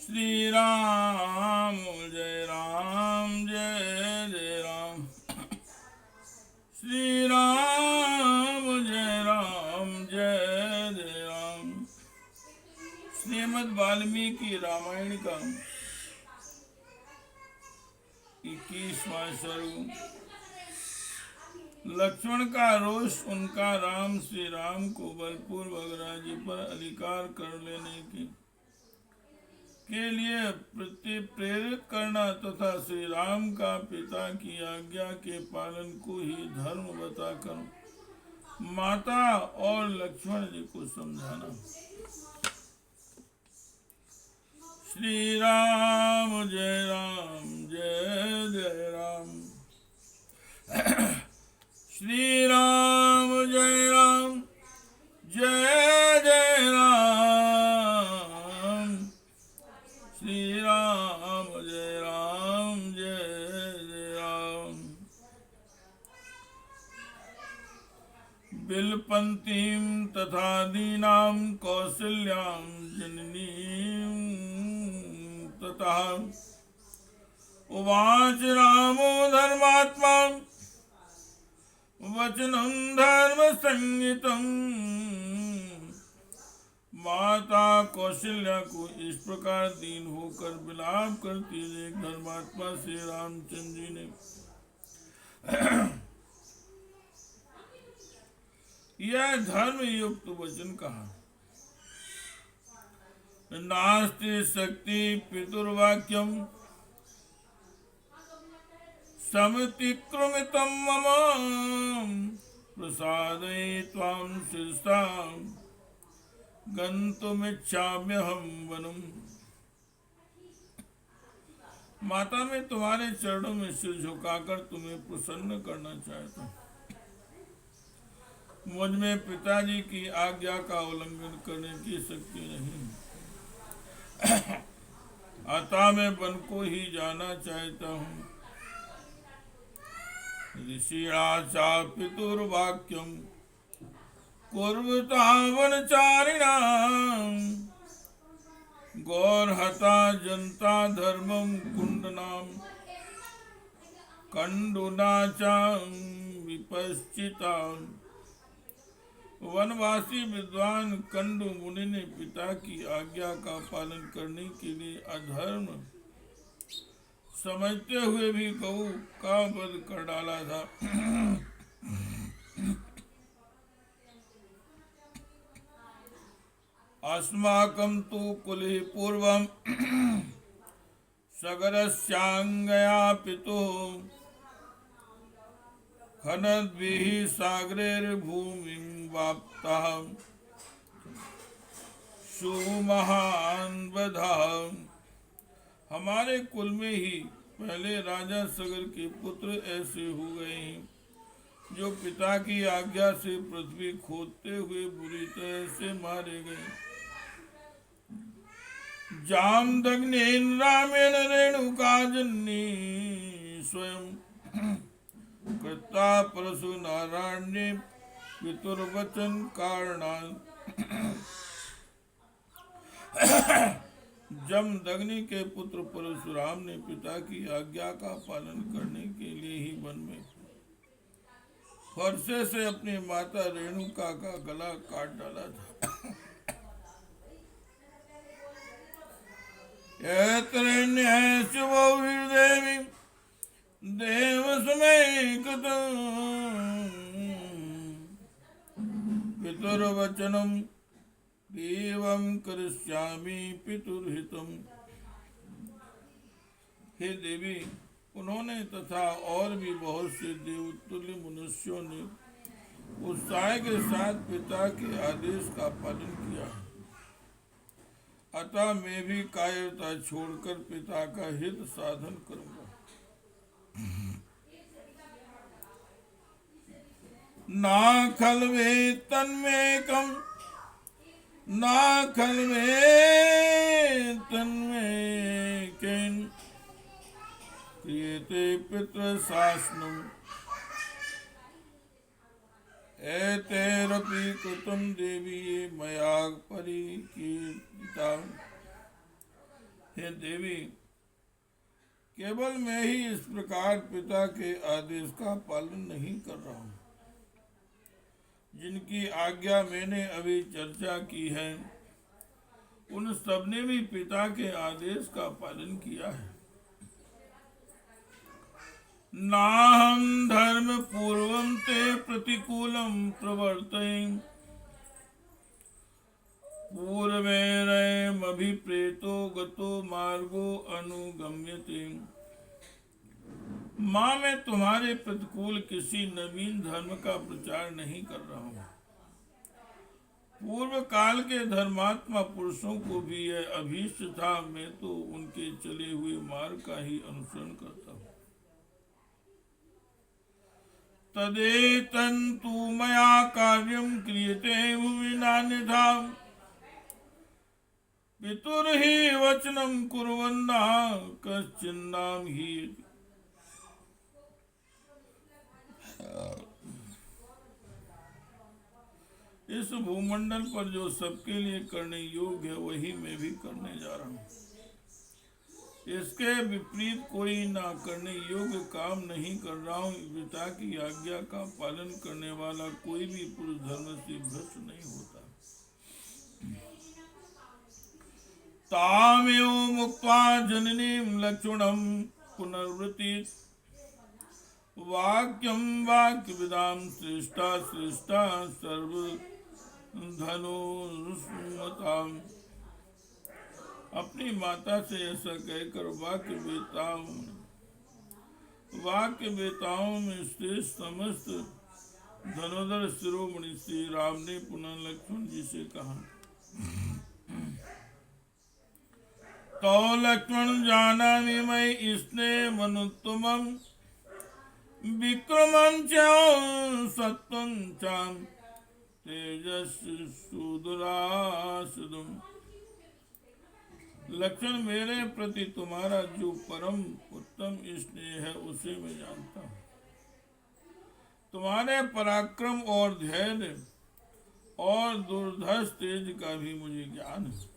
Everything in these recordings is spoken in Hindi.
श्री राम जय राम जय जय राम। श्री राम जय राम जय जय राम। श्रीमद् वाल्मीकि रामायण का 21वां सर्ग। लक्ष्मण का रोष उनका राम श्री राम को बलपूर्वक राज्य पर अधिकार कर लेने के लिए प्रेरित करना तथा श्री राम का पिता की आज्ञा के पालन को ही धर्म बताकर माता और लक्ष्मण जी को समझाना। श्री राम जय जय राम। श्री राम जय जय राम। श्री राम जय जय राम। बिलपन्तीं तथा दीनां कौसल्यां जननीं तथा उवाच रामो धर्मात्मा वचनं धर्म संहितं। माता कौशल्या को इस प्रकार दीन होकर विलाप करती देख धर्मात्मा श्री रामचंद्र जी ने यह धर्म युक्त वचन कहा। नास्ति शक्ति पितुर्वाक्यम समतिक्रमितं मम प्रसादये त्वां शिरसां गन्तुमिच्छाम्यहं वनम्। माता, मैं तुम्हारे चरणों में सिर झुकाकर तुम्हें प्रसन्न करना चाहता हूँ। मुझ में पिताजी की आज्ञा का उल्लंघन करने की शक्ति नहीं, अतः मैं वन को ही जाना चाहता हूँ। ऋषिणा च पितुर्वाक्यं कुर्वता वनचारिणां। गौरहता जनता धर्मं कुंडनां कंडुना च विपश्चिता। वनवासी विद्वान कंडु मुनि ने पिता की आज्ञा का पालन करने के लिए अधर्म समझते हुए भी गौ का वध कर डाला था। अस्माकं तु कुले पूर्वं सगरस्याङ्गया पितुः खनद्भिः सागरैर्भूमिं वाप्तः सुमहान् वधः। हमारे कुल में ही पहले राजा सगर के पुत्र ऐसे हो गए हैं जो पिता की आज्ञा से पृथ्वी खोदते हुए बुरी तरह से मारे गए। जामदग्नेन रामेण रेणुका जननी स्वयं कृता परशु नारायणे पितुर्वचन कारणात्। जमदग्नि के पुत्र परशुराम ने पिता की आज्ञा का पालन करने के लिए ही वन में फरसे से अपनी माता रेणुका का गला काट डाला था। देवी देव समय पितुर्वचनम एवं करिष्यामि पितुर्हितम। हे देवी, उन्होंने तथा और भी बहुत से देवतुल्य मनुष्यों ने उत्साह के साथ पिता के आदेश का पालन किया, अतः मैं भी कायरता छोड़कर पिता का हित साधन करूंगा। ना खल्वे तन्मेकम ना खल्वे तन्मेकेन क्रियते पितृशासनम् एतैरपि कृतं देवी मया परिकीर्तिता। हे देवी, केवल मैं ही इस प्रकार पिता के आदेश का पालन नहीं कर रहा हूँ। जिनकी आज्ञा मैंने अभी चर्चा की है, उन सबने भी पिता के आदेश का पालन किया है। नाहं धर्म पूर्वं ते प्रतिकूलम प्रवर्तयन्, पूर्वैरयमभिप्रेतो गतो मार्गो अनुगम्यते। माँ, मैं तुम्हारे प्रतिकूल किसी नवीन धर्म का प्रचार नहीं कर रहा हूँ। पूर्व काल के धर्मात्मा पुरुषों को भी यह अभीष्ट था, मैं तो उनके चले हुए मार्ग का ही अनुसरण करता हूँ। तदेतन्तु मया कार्यं क्रियते भुवि नान्यथा, पितुर्हि वचनं कुर्वन्नः कश्चिन्नाम हि। इस भूमंडल पर जो सबके लिए करने योग्य है, वही मैं भी करने जा रहा हूँ। इसके विपरीत कोई ना करने योग्य काम नहीं कर रहा हूँ। पिता की आज्ञा का पालन करने वाला कोई भी पुरुष धर्म से भ्रष्ट नहीं होता। तामेव मुक्त्वा जननीं लक्ष्मणं पुनर्वृति, वाक्यं वाक्यविदां श्रेष्ठा श्रेष्ठा सर्व धनुष्मताम्। अपनी माता से ऐसा कहकर वाक्य वेताओं में श्रेष्ठ समस्त धनुधर शिरोमणि श्री राम ने पुनः लक्ष्मण जी से कहा। तो लक्ष्मण जानामि मयि स्नेह मनुत्तमं, विक्रमं च सत्वं च तेजस्वी सुदुरासुदम्। लक्ष्मण, मेरे प्रति तुम्हारा जो परम उत्तम स्नेह है, उसे मैं जानता हूँ। तुम्हारे पराक्रम और धैर्य और दुर्धर्ष तेज का भी मुझे ज्ञान है।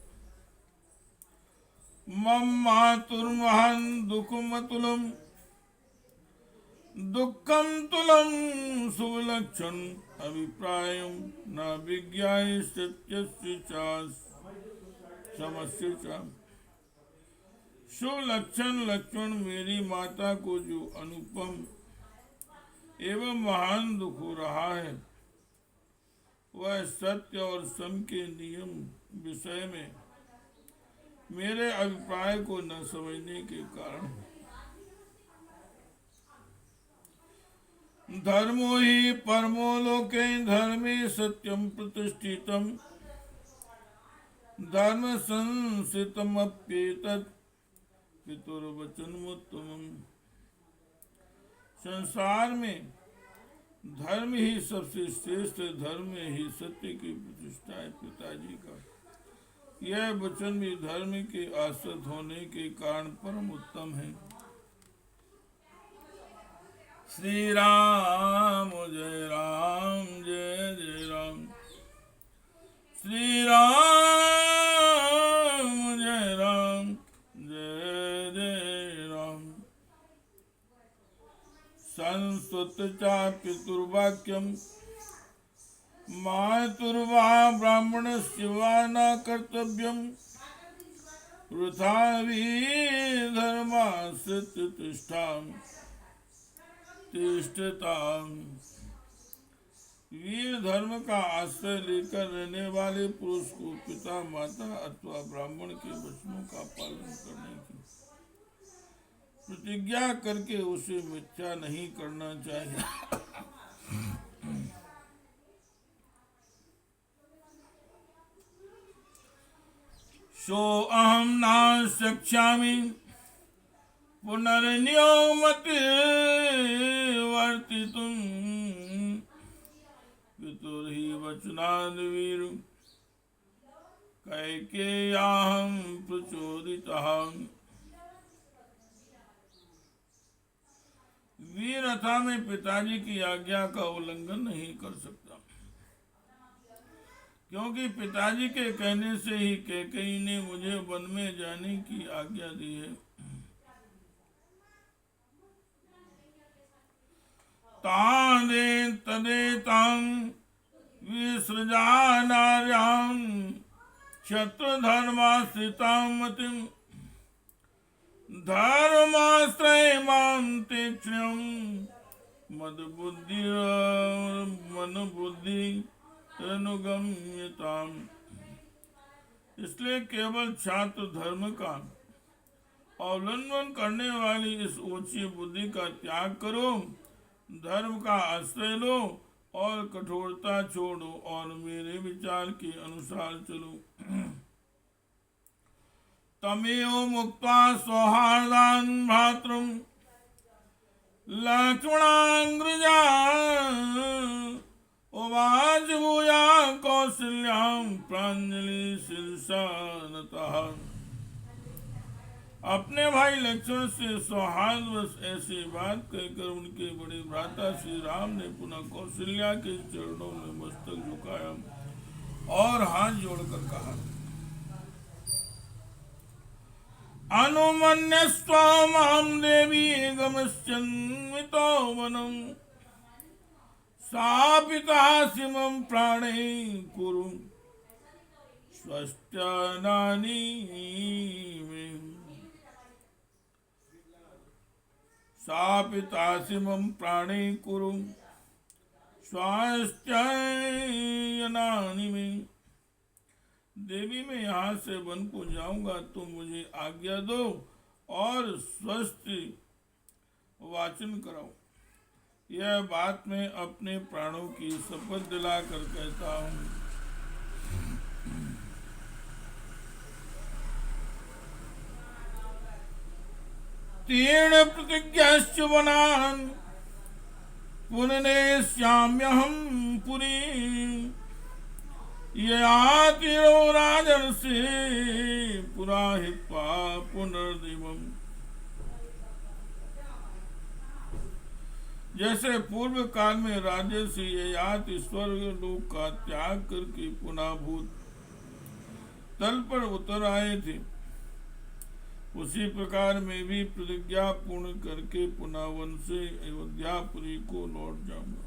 मम मातुर्महं दुःखमतुलम्, दुःखं तुलं शुभलक्षण अभिप्रायं न विज्ञाय सत्यस्य च समस्य च। शुभ लक्षण लक्ष्मण, मेरी माता को जो अनुपम एवं महान दुख हो रहा है, वह सत्य और सम के नियम विषय में मेरे अभिप्राय को न समझने के कारण। धर्मो हि परमो लोके धर्मे सत्यम प्रतिष्ठितम्, धर्म संसितमप्येतत् पितुर्वचनमुत्तमम्। संसार में धर्म ही सबसे श्रेष्ठ, धर्म में ही सत्य की प्रतिष्ठा है। पिताजी का यह वचन भी धर्म के आश्रित होने के कारण परम उत्तम है। श्री राम जय राम, जय जय राम। श्री राम जय राम, जय जय राम। संस्कृत च पितुर्वाक्यम, मातुर्वा ब्राह्मणस्य वा न कर्तव्यम्, वृथा विधर्माश्रित्य तिष्ठताम्। वीर धर्म का आश्रय लेकर रहने वाले पुरुष को पिता माता अथवा ब्राह्मण के वचनों का पालन करने की प्रतिज्ञा करके उसे मिथ्या नहीं करना चाहिए। सो अहम न शक्ष्यामि पुनर्नियमति वर्तितुम्, पितुर्हि वचनान् वीर कैकेय्याहं प्रचोदितः। वीरथा में पिताजी की आज्ञा का उल्लंघन नहीं कर सकता। क्योंकि पिताजी के कहने से ही कैकेयी ने मुझे वन में जाने की आज्ञा दी है। तादे तदेतां विसृजानार्यां शत्रुधर्माश्रितां मतिं धर्माश्रयमां तीक्ष्णं मनबुद्धि अनुगम्यताम्। इसलिए केवल छात्र धर्म का अवलंबन करने वाली इस ऊंची बुद्धि का त्याग करो, धर्म का आश्रय लो और कठोरता छोड़ो और मेरे विचार के अनुसार चलो। तमेव मुक्त्वा सौहार्दान् भ्रातृम् लक्ष्मणाग्रजा उवाच भूया कौसल्यां प्राञ्जलि शीर्षा नतः। अपने भाई लक्ष्मण से सौहार्दवश ऐसी बात कहकर उनके बड़े भ्राता श्री राम ने पुनः कौशल्या के चरणों में मस्तक झुकाया और हाथ जोड़कर कहा, अनुमन्यस्व मां देवी गमश्चन्मितो वनम् सापितासि मम प्राणे कुरु स्वस्त्यनानि मे। सापितासि मम प्राणे कुरु स्वास्थ्यनानि मे। देवी मैं यहाँ से वन को जाऊंगा, तुम मुझे आज्ञा दो और स्वस्थ वाचन कराओ। यह बात मैं अपने प्राणों की शपथ दिलाकर कहता हूँ। तीर्ण प्रतिज्ञाश्च वनान् पुननेष्याम्यहं पुरी ययातिरो राजर्षि पुरा हित्वा पुनर्दिवम्। जैसे पूर्व काल में राजर्षि ययाति स्वर्ग लोक का त्याग करके पुनः भूत तल पर उतर आए थे, उसी प्रकार मैं भी प्रतिज्ञा पूर्ण करके पुनः वन से अयोध्यापुरी को लौट जाऊंगा।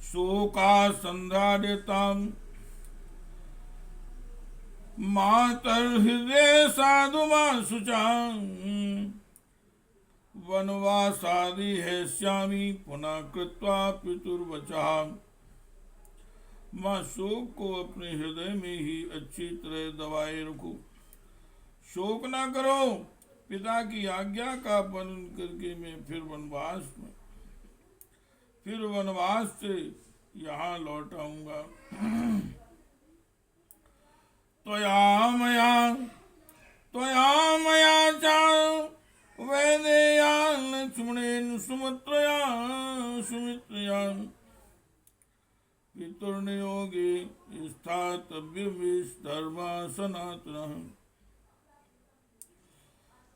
शोकासंधारितां मातर्हृदये साधुमाशुचां वनवासादि हैष्यामि पुनः कृत्वा पितुर्वचः। माँ शोक को अपने हृदय में ही अच्छी तरह दबाए रखो, शोक ना करो। पिता की आज्ञा का पालन करके मैं फिर वनवास से यहाँ लौट आऊंगा। त्वया मया च वैदेया लक्ष्मणेन सुमित्रया पितुर्नियोगे स्थातव्यमिष धर्मा सनातनः।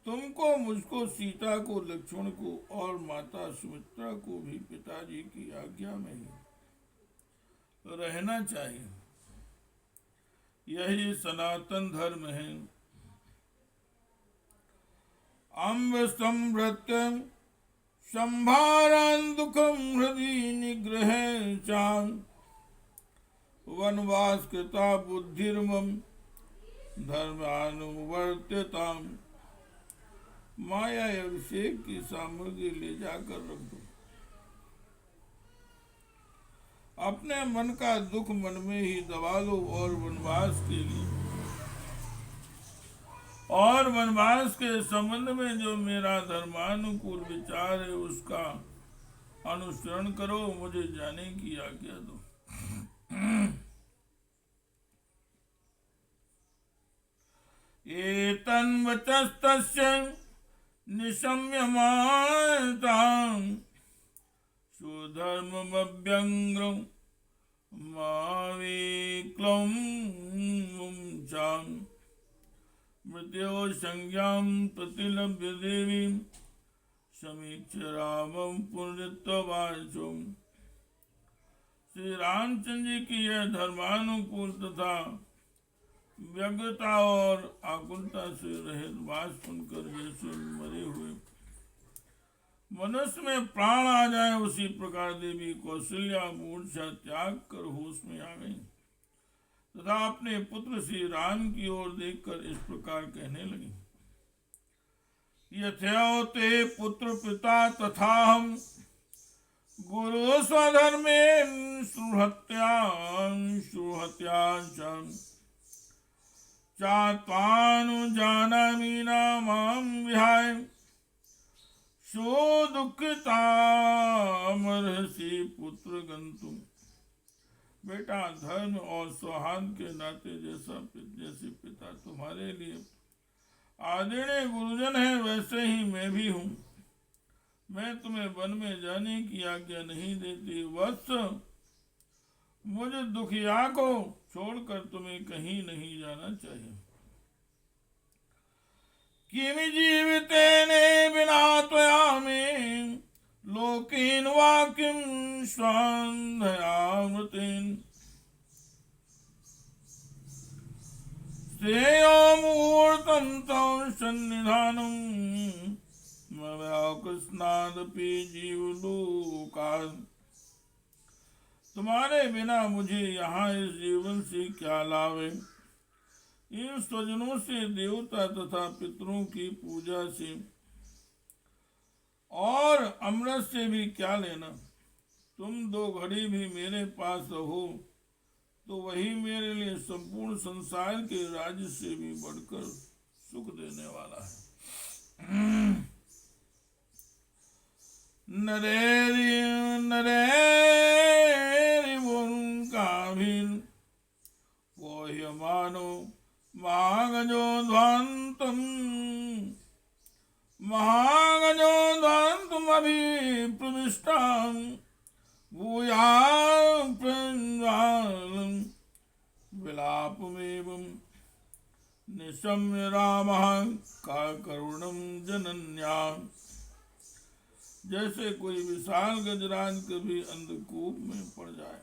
तुमको, मुझको, सीता को, लक्ष्मण को और माता सुमित्रा को भी पिताजी की आज्ञा में ही रहना चाहिए। यही सनातन धर्म है। अम्ब संभृत्य संभारान दुखम हृदि निग्रह चां वनवास कृता बुद्धिर्मम धर्मानुवर्त्यताम। माया अभिषेक की सामग्री ले जाकर रख दो। अपने मन का दुख मन में ही दबा लो और वनवास के संबंध में जो मेरा धर्मानुकूल विचार है उसका अनुसरण करो। मुझे जाने की आज्ञा दो। एतन्वचस्तस्य निशम्यमानतां सुधर्ममभ्यङ्ग्रं माविक्लं मुञ्चाम्। मृत्यो संज्ञां प्रतिलभ्य देवी समीक्ष रामं पुनरुत्वाचुम। श्री रामचंद्र जी की यह धर्मानुकूल तथा व्यग्रता और आकुलता से रहित बात सुनकर जैसे मरे हुए मनुष्य में प्राण आ जाए, उसी प्रकार देवी कौशल्या मूर्छा त्याग कर होश में आ गई तथा अपने पुत्र श्री राम की ओर देखकर इस प्रकार कहने लगी। यथोते पुत्र पिता तथा हम गुरु स्वधर्मे चात्वानुजानामि नामां विहाय सो दुःखितामर्हसि पुत्र गन्तुम्। बेटा, धर्म और सौहार्द के नाते जैसे पिता तुम्हारे लिए आदरणीय गुरुजन है, वैसे ही मैं भी हूँ। मैं तुम्हें वन में जाने की आज्ञा नहीं देती। वत्स, मुझ दुखिया को छोड़कर तुम्हें कहीं नहीं जाना चाहिए। किमि जीवितेने बिना त्वया मे लोकेन वा किं स्वान्धयामृतेन श्रेयो मुहूर्तं तं सन्निधानं कृष्णादपि जीवलोकात्। तुम्हारे बिना मुझे यहाँ इस जीवन से क्या लाभ है? इन स्वजनों से, देवता तथा पितरों की पूजा से और अमृत से भी क्या लेना? तुम 2 घड़ी भी मेरे पास रहो तो वही मेरे लिए संपूर्ण संसार के राज्य से भी बढ़कर सुख देने वाला है। नरेरि काभिन वह्यमानो महागजोध्वन्तमभिप्रविष्टां भूयां विलापमेवं निशम्य रामः काकरुणं जनन्या। जैसे कोई विशाल गजराज कभी अंधकूप में पड़ जाए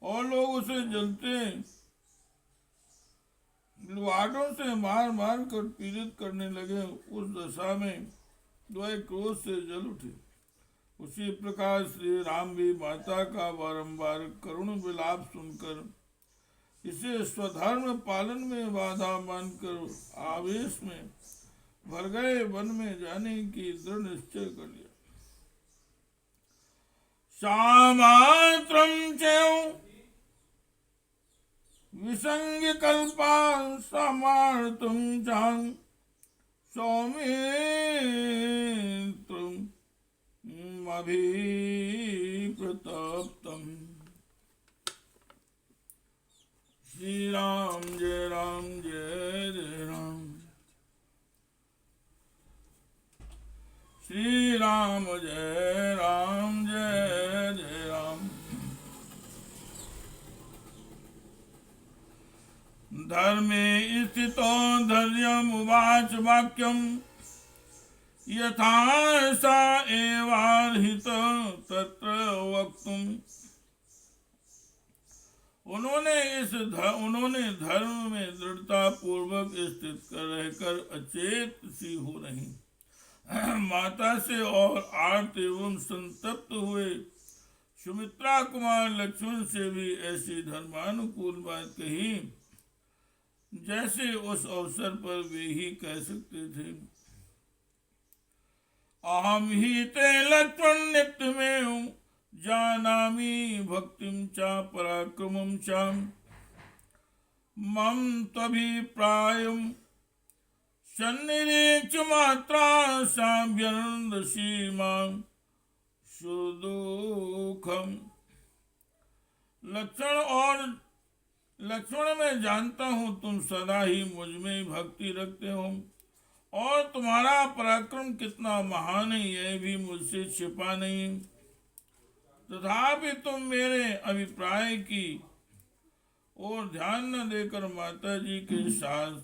और लोग उसे जलते लुहाटों से मार मार कर पीड़ित करने लगे, उस दशा में द्वय क्रोध से जल उठे। उसी प्रकार श्री राम भी माता का बारंबार करुण विलाप सुनकर इसे स्वधर्म पालन में बाधा मानकर आवेश में भर गए वन में जाने की दृढ़ निश्चय कर लिया। सामात्रं च विसंगकल्पा समार्तं चां सौमित्रम् अभिप्रतप्तम्। श्री राम जय राम जय जय राम। श्री राम जय राम जय जय राम। धर्मे स्थितो धैर्यमुवाच वाक्यं यथा सा एवार्हित तत्र वक्तुम्। उन्होंने धर्म में दृढ़ता पूर्वक स्थित रहकर अचेत सी हो रही माता से और आर्त एवं संतप्त हुए सुमित्रा कुमार लक्ष्मण से भी ऐसी धर्मानुकूल बात कही जैसे उस अवसर पर वे ही कह सकते थे। अहम ही ते लक्ष्मण नित्यमेव जानामि भक्तिं च पराक्रमं च मम तभिप्रायं सन्निरीक्ष्य मात्रा साभ्यनन्दसि मां सुदुःखम्। लक्ष्मण मैं जानता हूँ तुम सदा ही मुझ में भक्ति रखते हो और तुम्हारा पराक्रम कितना महान है यह भी मुझसे छिपा नहीं। तथापि तुम मेरे अभिप्राय की और ध्यान न देकर माता जी के साथ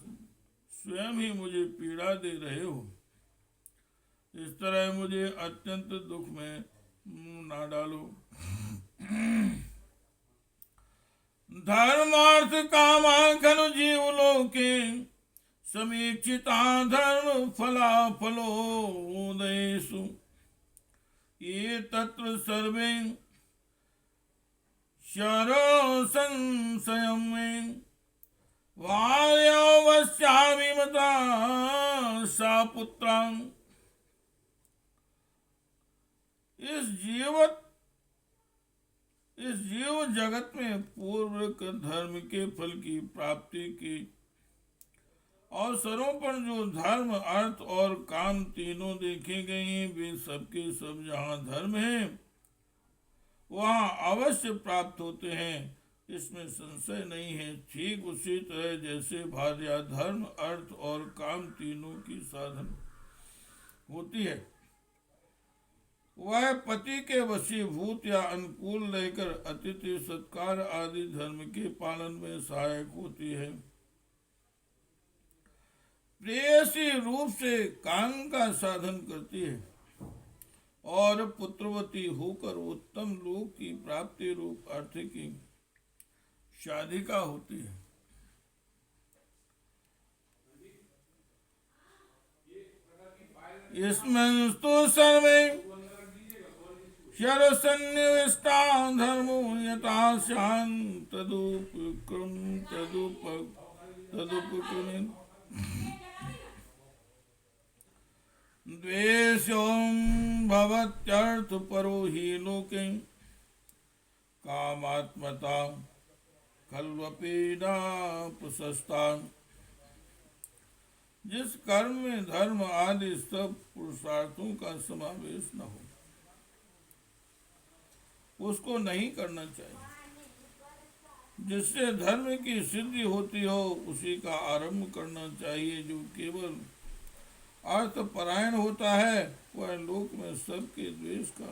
स्वयं ही मुझे पीड़ा दे रहे हो। इस तरह मुझे अत्यंत दुख में ना डालो। धर्मार्थ कामा खलु जीव लोके समीक्षिता धर्म फला फलोदयेषु ये तत्र सर्वे शरो संशयं में वार्यावस्याभिमता सा पुत्रां। इस जीव जगत में पूर्व धर्म के फल की प्राप्ति के अवसरों पर जो धर्म अर्थ और काम तीनों देखे गए हैं, वे सबके सब जहाँ धर्म है वहाँ अवश्य प्राप्त होते हैं, इसमें संशय नहीं है। ठीक उसी तरह जैसे भार्या धर्म अर्थ और काम तीनों की साधन होती है, वह पति के वशीभूत या अनुकूल रहकर अतिथि सत्कार आदि धर्म के पालन में सहायक होती है। प्रेयसी रूप से काम का साधन करती है और पुत्रवती होकर उत्तम लोक की प्राप्ति रूप अर्थ की शादिका होती है। इसमस्तु सर्वे शरसन्निविष्टा धर्मो यथा स्यान् तदुपक्रमेण द्वेषों भवत्यर्थ परो हि लोके कामात्मता खल्वपीडा प्रशस्ता। जिस कर्म में धर्म आदि सब पुरुषार्थों का समावेश न हो उसको नहीं करना चाहिए। जिससे धर्म की सिद्धि होती हो उसी का आरंभ करना चाहिए। जो केवल अर्थ परायण होता है वह लोक में सबके द्वेष का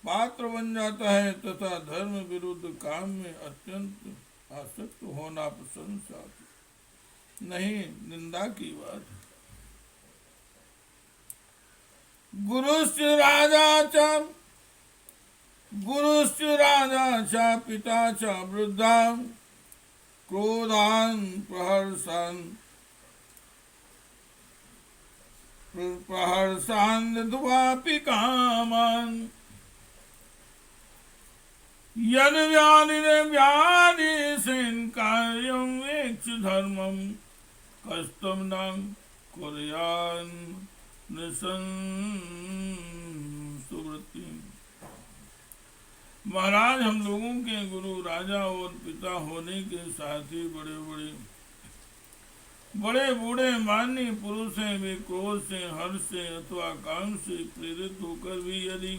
पात्र बन जाता है तथा धर्म विरुद्ध काम में अत्यंत आसक्त होना प्रशंसा नहीं, निंदा की बात है। गुरुश्च राजा च पिता च वृद्धा क्रोधान् प्रहर्षान् द्वापि कामान् यद् व्याधिसेन कार्यं वेक्ष धर्मं कष्टं न कुर्यान् नृशंसुवृत्तिं। महाराज, हम लोगों के गुरु राजा और पिता होने के साथ ही बड़े बूढ़े माननीय पुरुष हैं। वे क्रोध से, हर्ष से अथवा काम से प्रेरित होकर भी यदि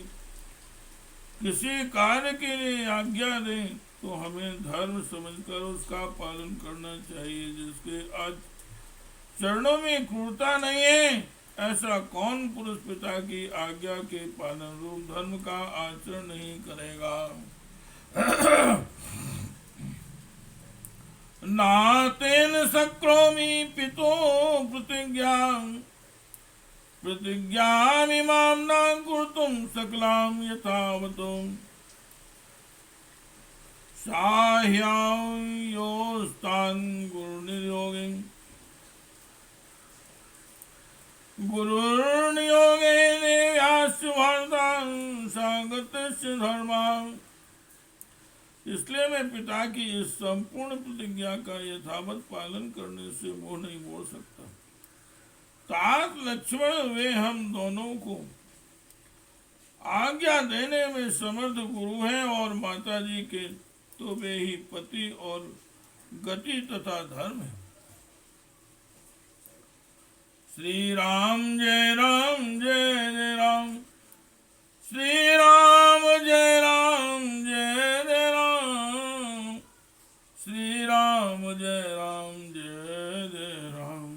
किसी कार्य के लिए आज्ञा दें तो हमें धर्म समझकर उसका पालन करना चाहिए। जिसके आज चरणों में क्रूरता नहीं है, ऐसा कौन पुरुष पिता की आज्ञा के पालन रूप धर्म का आचरण नहीं करेगा। नातेन सक्रोमि पितो प्रतिज्ञामिमां न कर्तुं सकलां यथावतो साह्यायोस्तान् गुरुर्नियोगे देव्यास्य भारतां सागतस्य धर्मां। इसलिए मैं पिता की इस संपूर्ण प्रतिज्ञा का यथावत पालन करने से मुंह नहीं मोड़ सकता। तात लक्ष्मण वे हम दोनों को आज्ञा देने में समर्थ गुरु हैं और माता जी के तो वे ही पति और गति तथा धर्म है। श्री राम जय राम जय जय राम, श्री राम जय राम जय जय राम, श्री राम जय राम जय जय राम।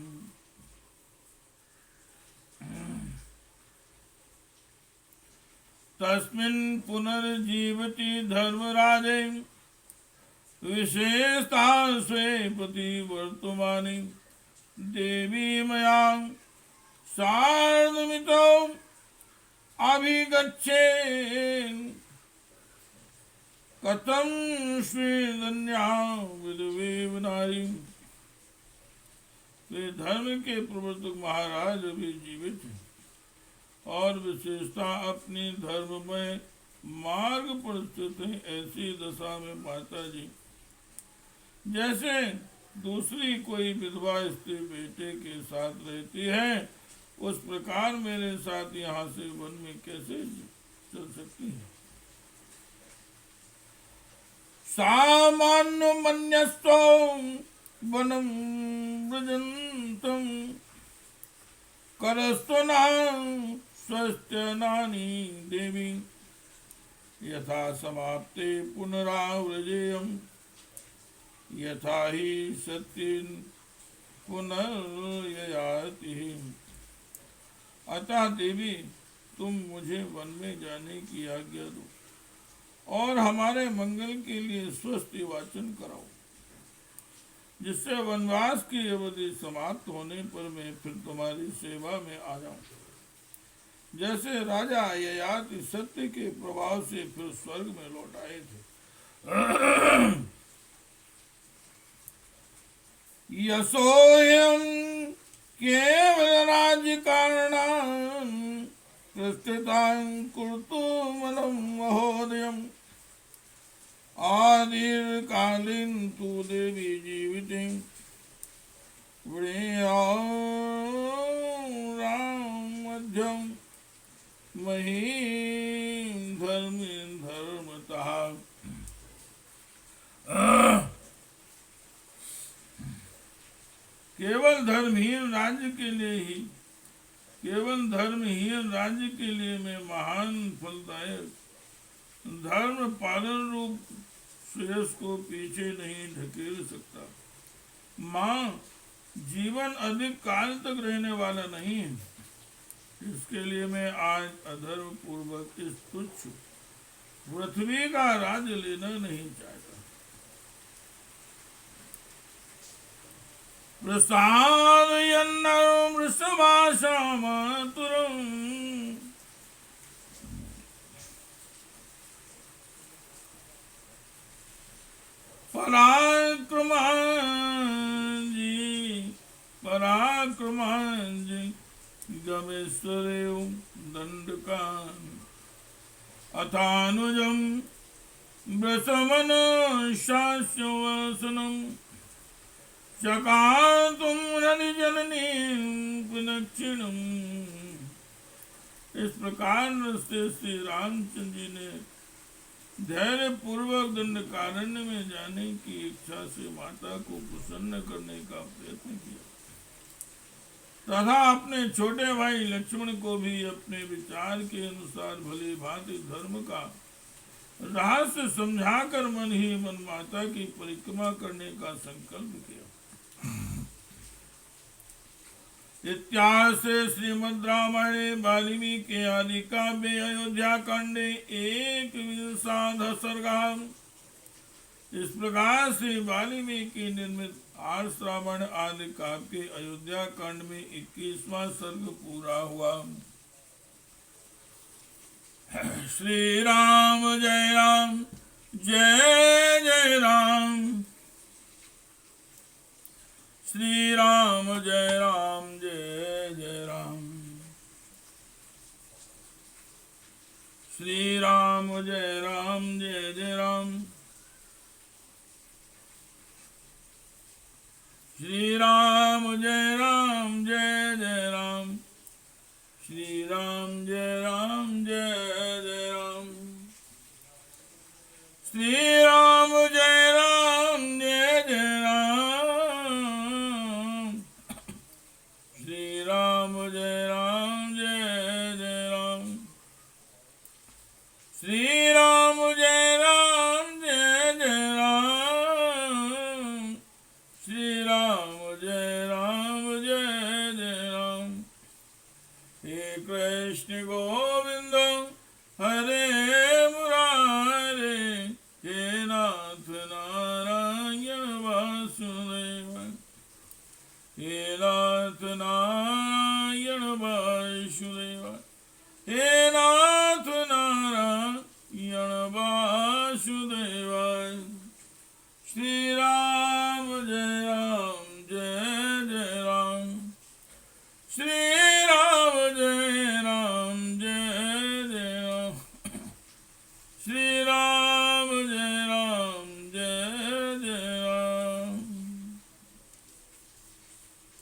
तस्मिन् पुनर्जीवति धर्मराजे विशेषता स्वे प्रतिवर्तमाने देवी मया सार्धमितो अभिगच्छेन् कथं स्वीदन्या विधवेव नारी। वे धर्म के प्रवर्तक महाराज अभी जीवित हैं और विशेषता अपनी धर्म में मार्ग पर स्थित है। ऐसी दशा में माता जी जैसे दूसरी कोई विधवा स्त्री बेटे के साथ रहती है, उस प्रकार मेरे साथ यहाँ से वन में कैसे चल सकती है। सामान्य मन्यस्तो वनम व्रजन्तम करस्तुना स्वस्थनानि देवी यथा समाप्ते पुनराव्रजेयम् यथा ही सत्येन पुनर्ययाति। अतः देवी, तुम मुझे वन में जाने की आज्ञा दो और हमारे मंगल के लिए स्वस्ति वाचन कराओ, जिससे वनवास की अवधि समाप्त होने पर मैं फिर तुम्हारी सेवा में आ जाऊं। जैसे राजा ययाति सत्य के प्रभाव से फिर स्वर्ग में लौट आए थे। यशोऽयं केवल राज्य कारणान् प्रस्थितां कर्तुमलं महोदयम् आदिर्कालीन तु देवी जीविते मध्यम महीं धर्मतः। केवल धर्महीन राज्य के लिए मैं महान फलदायक धर्म पालन रूप श्रेयस को पीछे नहीं ढकेल सकता। माँ, जीवन अधिक काल तक रहने वाला नहीं है, इसके लिए मैं आज अधर्म पूर्वक इस तुच्छ पृथ्वी का राज्य लेना नहीं चाहता। प्रसादयन्नं वृषभासामतुरम् पराक्रमांजी गमेश्वरेव दंडकान् अथानुजं वृषमन शास्यवसनं चकातुं रनिजननीं विनक्षिणम्। इस प्रकार से श्री रामचंद्र जी ने धैर्य पूर्वक दंडकारण्य में जाने की इच्छा से माता को प्रसन्न करने का प्रयत्न किया तथा अपने छोटे भाई लक्ष्मण को भी अपने विचार के अनुसार भली भांति धर्म का रहस्य समझाकर मन ही मन माता की परिक्रमा करने का संकल्प किया। इत्यासे श्रीमद् रामायणे वाल्मीकि आदि काव्ये अयोध्या कांडे 1 सर्गा। इस प्रकार से वाल्मीकि निर्मित 8 रामायण आदि काव्य के अयोध्या कांड में 21वां सर्ग पूरा हुआ। श्री राम जय राम जय जय राम। श्री राम जय राम जय जय राम। श्री राम जय राम जय जय राम। श्री राम जय राम जय जय राम। श्री राम जय राम जय जय राम। श्री राम जय राम जय जय राम। श्री राम जय राम जय जय राम। श्री राम जय राम जय जय राम। श्री राम जय राम जय जय राम। हे कृष्ण गोविंद हरे मुरारे हे नाम हे नाथ नारायण वासुदेवाय। श्री राम